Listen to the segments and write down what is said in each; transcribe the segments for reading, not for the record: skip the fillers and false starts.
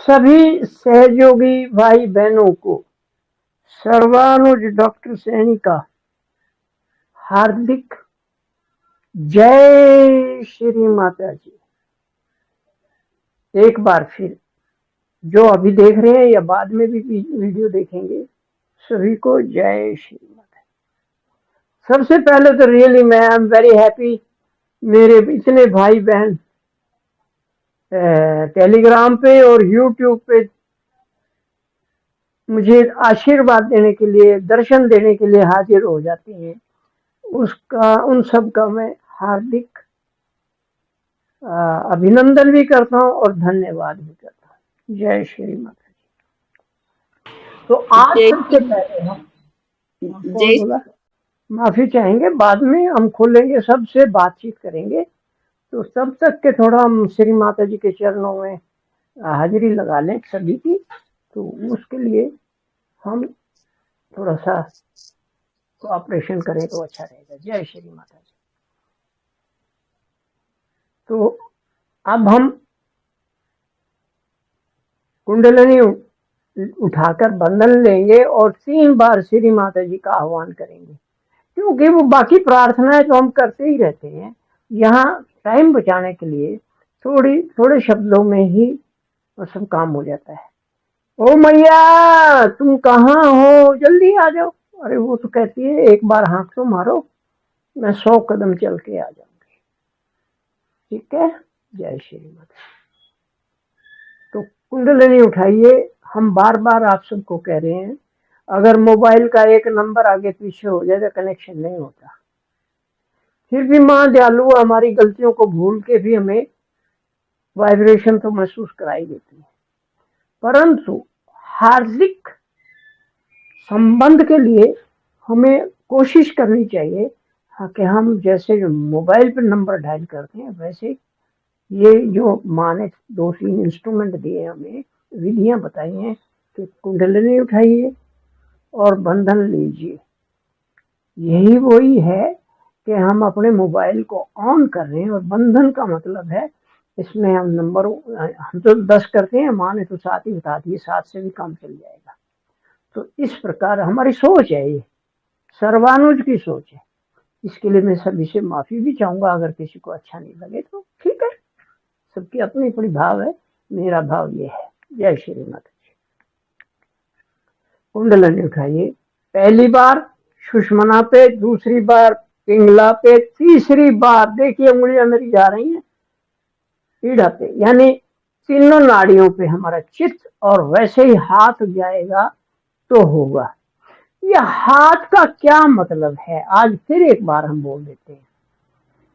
सभी सहयोगी भाई बहनों को सर्वानुज डॉक्टर सैनी का हार्दिक जय श्री माता जी। एक बार फिर जो अभी देख रहे हैं या बाद में भी वीडियो देखेंगे, सभी को जय श्री माता। सबसे पहले तो रियली मैं आई एम वेरी हैप्पी, मेरे इतने भाई बहन टेलीग्राम पे और यूट्यूब पे मुझे आशीर्वाद देने के लिए, दर्शन देने के लिए हाजिर हो जाती हैं। उसका उन सब का मैं हार्दिक अभिनंदन भी करता हूँ और धन्यवाद भी करता हूँ। जय श्री माता जी। तो आज सबसे पहले हम कौन बोला, माफी चाहेंगे, बाद में हम खोलेंगे, सबसे बातचीत करेंगे। तो तब तक के थोड़ा हम श्री माता जी के चरणों में हाजिरी लगा लें सभी की। तो उसके लिए हम थोड़ा सा कोऑपरेशन करें तो अच्छा रहेगा। जय श्री माता जी। तो अब हम कुंडलिनी उठाकर बंधन लेंगे और 3 बार श्री माता जी का आह्वान करेंगे, क्योंकि वो बाकी प्रार्थनाएं तो हम करते ही रहते हैं। यहाँ टाइम बचाने के लिए थोड़े शब्दों में ही सब काम हो जाता है। ओ मैया तुम कहाँ हो, जल्दी आ जाओ। अरे वो तो कहती है एक बार हाथ तो मारो, मैं 100 कदम चल के आ जाऊंगी। ठीक है, जय श्री माता। तो कुंडलिनी उठाइए। हम बार बार आप सबको कह रहे हैं, अगर मोबाइल का एक नंबर आगे पीछे हो जाए तो कनेक्शन नहीं होता। फिर भी माँ दयालु हमारी गलतियों को भूल के भी हमें वाइब्रेशन तो महसूस कराई देती है, परंतु हार्दिक संबंध के लिए हमें कोशिश करनी चाहिए कि हम जैसे जो मोबाइल पर नंबर डायल करते हैं, वैसे ये जो माँ ने 2-3 इंस्ट्रूमेंट दिए हमें, विधियां बताई हैं कि कुंडलिनी उठाइए और बंधन लीजिए। यही वही है कि हम अपने मोबाइल को ऑन कर रहे हैं, और बंधन का मतलब है इसमें हम नंबर, हम तो 10 करते हैं, माँ ने तो 7 ही बता दिए, 7 से भी काम चल जाएगा। तो इस प्रकार हमारी सोच है, ये सर्वानुज की सोच है। इसके लिए मैं सभी से माफी भी चाहूंगा, अगर किसी को अच्छा नहीं लगे तो ठीक है, सबकी अपनी अपनी भाव है। मेरा भाव ये है। जय श्री माता जी। कुंडलिनी उठाइए। पहली बार सुषमना पे, दूसरी बार पिंगला पे, तीसरी बार देखिए उंगलियां मेरी जा रही हैं पीढ़ा पे, यानी तीनों नाड़ियों पे हमारा चित्त, और वैसे ही हाथ जाएगा तो होगा। यह हाथ का क्या मतलब है, आज फिर एक बार हम बोल देते हैं।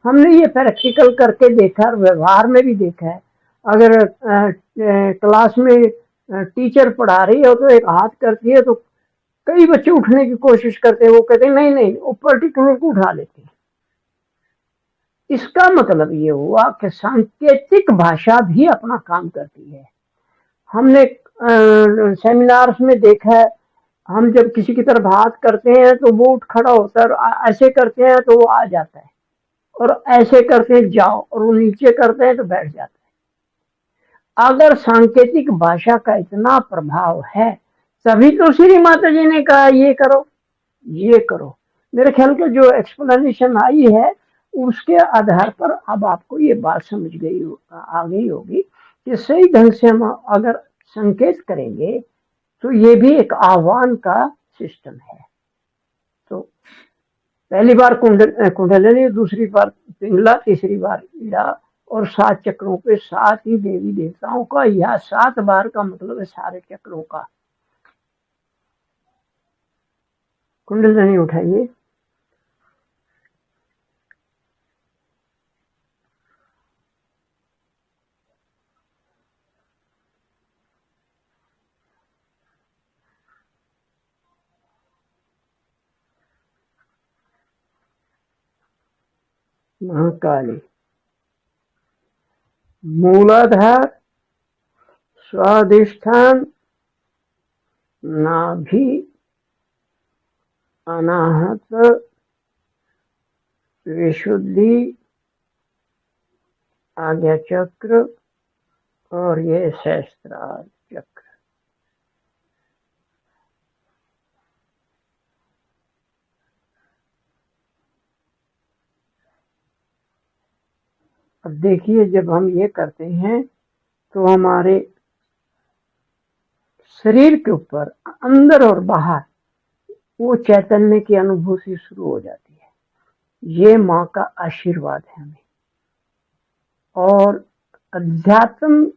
हमने ये प्रैक्टिकल करके देखा और व्यवहार में भी देखा है। अगर क्लास में टीचर पढ़ा रही है तो एक हाथ करती है, तो कई बच्चे उठने की कोशिश करते हैं, वो कहते हैं नहीं नहीं, वो पर्टिकुलर को उठा लेते हैं। इसका मतलब ये हुआ कि सांकेतिक भाषा भी अपना काम करती है। हमने सेमिनार्स में देखा है, हम जब किसी की तरफ हाथ करते हैं तो वो उठ खड़ा होता है, और ऐसे करते हैं तो वो आ जाता है, और ऐसे करते हैं जाओ, और वो नीचे करते हैं तो बैठ जाता है। अगर सांकेतिक भाषा का इतना प्रभाव है, तभी तो श्री माता जी ने कहा ये करो ये करो। मेरे ख्याल के जो एक्सप्लेनेशन आई है उसके आधार पर अब आपको ये बात समझ गई आ गई होगी कि सही ढंग से हम अगर संकेत करेंगे तो ये भी एक आह्वान का सिस्टम है। तो पहली बार कुंडलिनी, दूसरी बार पिंगला, तीसरी बार ईड़ा, और 7 चक्रों पे 7 ही देवी देवताओं का, यह 7 बार का मतलब है सारे चक्रों का। कुंडलिनी उठाइए। महाकाली, मूलाधार, स्वाधिष्ठान, नाभि, अनाहत, विशुद्धि, आज्ञा चक्र, और ये सहस्त्रार चक्र। अब देखिए, जब हम ये करते हैं तो हमारे शरीर के ऊपर अंदर और बाहर वो चैतन्य की अनुभूति शुरू हो जाती है। ये माँ का आशीर्वाद है हमें। और अध्यात्म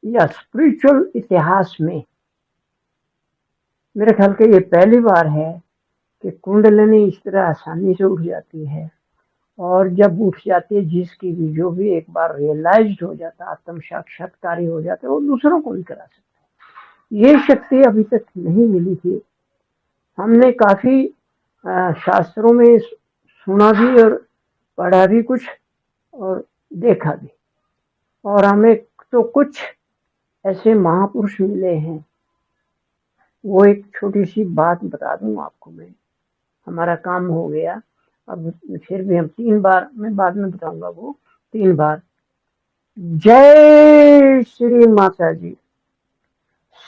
या स्पिरिचुअल इतिहास में मेरे ख्याल के ये पहली बार है कि कुंडलिनी इस तरह आसानी से उठ जाती है। और जब उठ जाती है, जिसकी भी जो भी एक बार रियलाइज्ड हो जाता, आत्म साक्षात्कारी हो जाता है, वो दूसरों को भी करा सकता है। ये शक्ति अभी तक नहीं मिली थी। हमने काफी शास्त्रों में सुना भी और पढ़ा भी कुछ और देखा भी, और हमें तो कुछ ऐसे महापुरुष मिले हैं। वो एक छोटी सी बात बता दूं आपको मैं, हमारा काम हो गया। अब फिर भी हम 3 बार, मैं बाद में बताऊंगा वो 3 बार। जय श्री माता जी,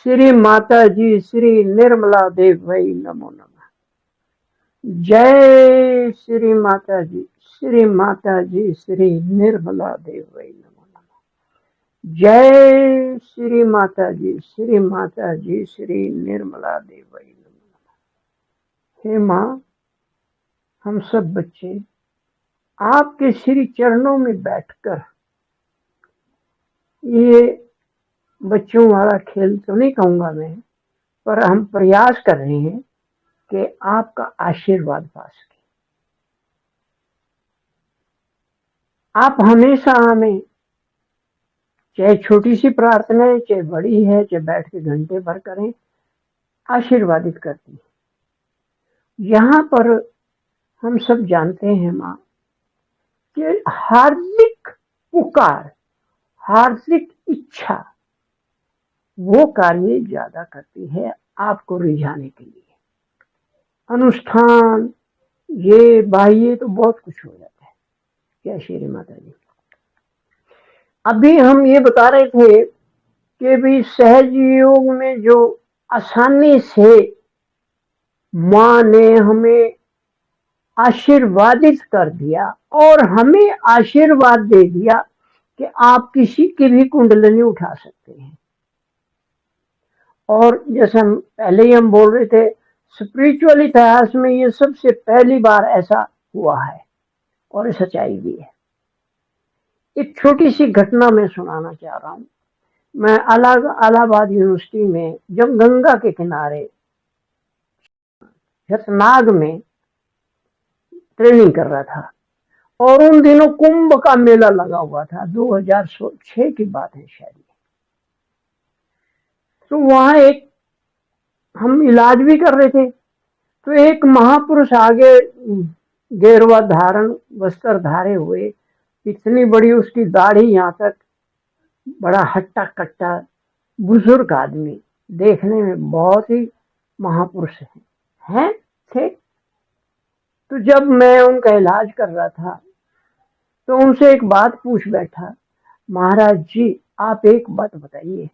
श्री माता जी, श्री निर्मला देव भाई नमो नमः। जय श्री माता जी, श्री माता जी, श्री निर्मला देव भाई नमो नमः। जय श्री माता जी, श्री माता जी, श्री निर्मला देव भाई नमो नमः। हे माँ, हम सब बच्चे आपके श्री चरणों में बैठकर, ये बच्चों वाला खेल तो नहीं कहूंगा मैं, पर हम प्रयास कर रहे हैं कि आपका आशीर्वाद पा सके। आप हमेशा हमें, चाहे छोटी सी प्रार्थना है, चाहे बड़ी है, चाहे बैठ के घंटे भर करें, आशीर्वादित करती है। यहाँ पर हम सब जानते हैं माँ कि हार्दिक पुकार, हार्दिक इच्छा वो कार्य ज्यादा करती है आपको रिझाने के लिए। अनुष्ठान, ये बाह्य तो बहुत कुछ हो जाता है। क्या श्री माता जी, अभी हम ये बता रहे थे कि भी सहज योग में जो आसानी से माँ ने हमें आशीर्वादित कर दिया और हमें आशीर्वाद दे दिया कि आप किसी की भी कुंडलिनी उठा सकते हैं। और जैसे हम पहले ही हम बोल रहे थे, स्पिरिचुअल इतिहास में ये सबसे पहली बार ऐसा हुआ है और सच्चाई भी है। एक छोटी सी घटना मैं सुनाना चाह रहा हूँ। मैं इलाहाबाद यूनिवर्सिटी में जब गंगा के किनारे शतनाग में ट्रेनिंग कर रहा था, और उन दिनों कुंभ का मेला लगा हुआ था, 2006 की बात है शायद। तो वहां एक हम इलाज भी कर रहे थे, तो एक महापुरुष आगे गेरुआ धारण वस्त्र धारे हुए, इतनी बड़ी उसकी दाढ़ी यहाँ तक, बड़ा हट्टा कट्टा बुजुर्ग आदमी, देखने में बहुत ही महापुरुष हैं थे। तो जब मैं उनका इलाज कर रहा था तो उनसे एक बात पूछ बैठा, महाराज जी आप एक बात बताइए,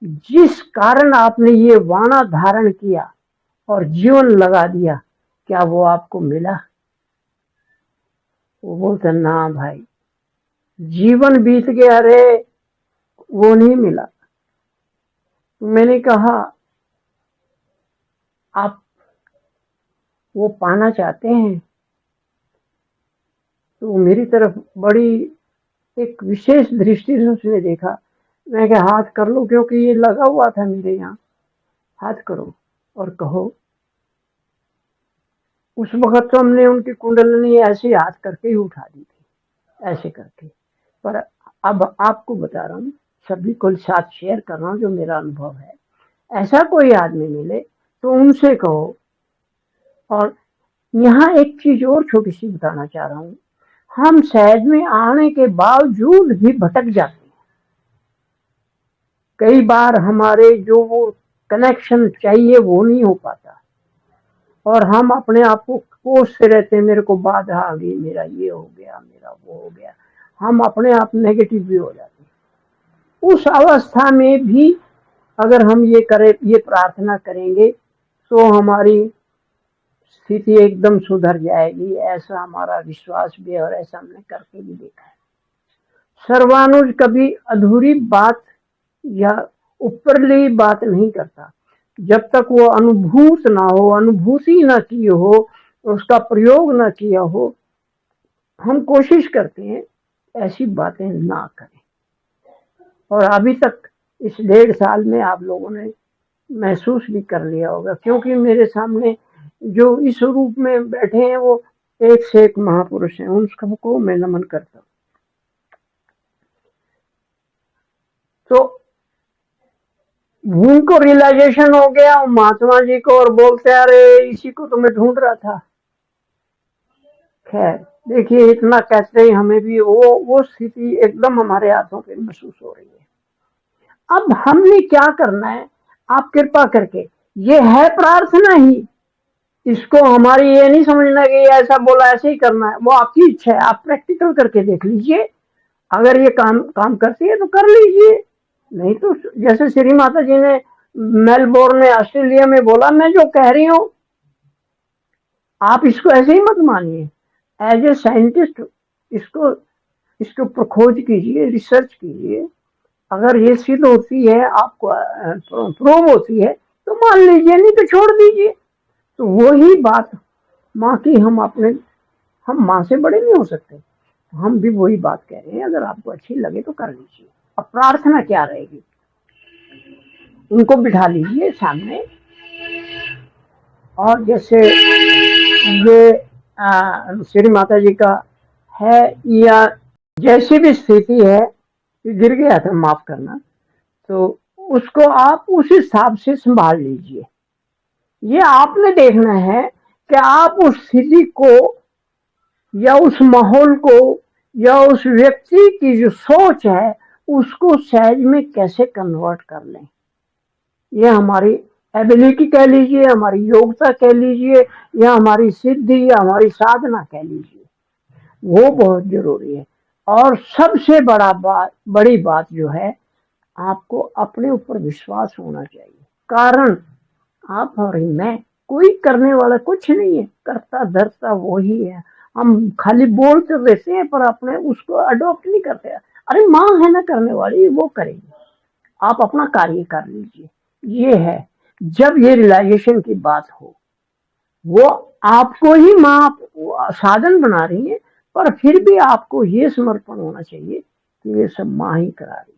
जिस कारण आपने ये वाणा धारण किया और जीवन लगा दिया, क्या वो आपको मिला? वो बोलते ना भाई, जीवन बीत गया रे, वो नहीं मिला। तो मैंने कहा आप वो पाना चाहते हैं? तो मेरी तरफ बड़ी एक विशेष दृष्टि से उसने देखा। मैं कहा हाथ कर लो, क्योंकि ये लगा हुआ था मेरे यहाँ, हाथ करो और कहो। उस वक्त तो हमने उनकी कुंडलिनी ऐसे हाथ करके ही उठा दी थी, ऐसे करके। पर अब आपको बता रहा हूँ, सभी को साथ शेयर कर रहा हूँ जो मेरा अनुभव है। ऐसा कोई आदमी मिले तो उनसे कहो। और यहाँ एक चीज और छोटी सी बताना चाह रहा हूँ, हम सहज में आने के बावजूद भी भटक जाते हैं। कई बार हमारे जो वो कनेक्शन चाहिए वो नहीं हो पाता, और हम अपने आप को कोसते रहते हैं, मेरे को बाधा आ गई, मेरा ये हो गया, मेरा वो हो गया। हम अपने आप नेगेटिव भी हो जाते हैं। उस अवस्था में भी अगर हम ये प्रार्थना करेंगे तो हमारी स्थिति एकदम सुधर जाएगी, ऐसा हमारा विश्वास भी है और ऐसा हमने करके भी देखा है। सर्वानुज कभी अधूरी बात या ऊपरली बात नहीं करता। जब तक वो अनुभूत ना हो, अनुभूति ना की हो, उसका प्रयोग ना किया हो, हम कोशिश करते हैं ऐसी बातें ना करें। और अभी तक इस 1.5 साल में आप लोगों ने महसूस भी कर लिया होगा, क्योंकि मेरे सामने जो इस रूप में बैठे हैं वो एक से एक महापुरुष हैं, उन सबको मैं नमन करता हूँ। तो उनको रियलाइजेशन हो गया महात्मा जी को, और बोलते अरे इसी को तो मैं ढूंढ रहा था। खैर देखिए, इतना कहते ही हमें भी वो स्थिति एकदम हमारे हाथों पे महसूस हो रही है। अब हमने क्या करना है, आप कृपा करके, ये है प्रार्थना ही, इसको हमारी ये नहीं समझना कि ऐसा बोला ऐसे ही करना है, वो आपकी इच्छा है। आप प्रैक्टिकल करके देख लीजिए, अगर ये काम करती है तो कर लीजिए, नहीं तो जैसे श्री माता जी ने मेलबोर्न में ऑस्ट्रेलिया में बोला, मैं जो कह रही हूँ आप इसको ऐसे ही मत मानिए, एज ए साइंटिस्ट इसके ऊपर खोज कीजिए, रिसर्च कीजिए। अगर ये सिद्ध होती है, आपको प्रूव होती है तो मान लीजिए, नहीं तो छोड़ दीजिए। तो वही बात माँ की, हम माँ से बड़े नहीं हो सकते, हम भी वही बात कह रहे हैं। अगर आपको अच्छी लगे तो कर लीजिए। अब प्रार्थना क्या रहेगी, उनको बिठा लीजिए सामने, और जैसे ये श्री माता जी का है, या जैसी भी स्थिति है, गिर गया था, माफ करना, तो उसको आप उस हिसाब से संभाल लीजिए। ये आपने देखना है कि आप उस स्थिति को या उस माहौल को या उस व्यक्ति की जो सोच है उसको सहज में कैसे कन्वर्ट कर लें। ये हमारी एबिलिटी कह लीजिए, हमारी योग्यता कह लीजिए, या हमारी सिद्धि या हमारी साधना कह लीजिए, वो बहुत जरूरी है। और सबसे बड़ी बात जो है, आपको अपने ऊपर विश्वास होना चाहिए। कारण आप और मैं, कोई करने वाला कुछ नहीं है, करता धरता वही है। हम खाली बोल कर देते हैं पर अपने उसको अडॉप्ट नहीं करते। अरे माँ है ना करने वाली, वो करेगी, आप अपना कार्य कर लीजिए। ये है, जब ये रियलाइजेशन की बात हो, वो आपको ही माँ साधन बना रही है, पर फिर भी आपको ये समर्पण होना चाहिए कि ये सब माँ ही करा रही है।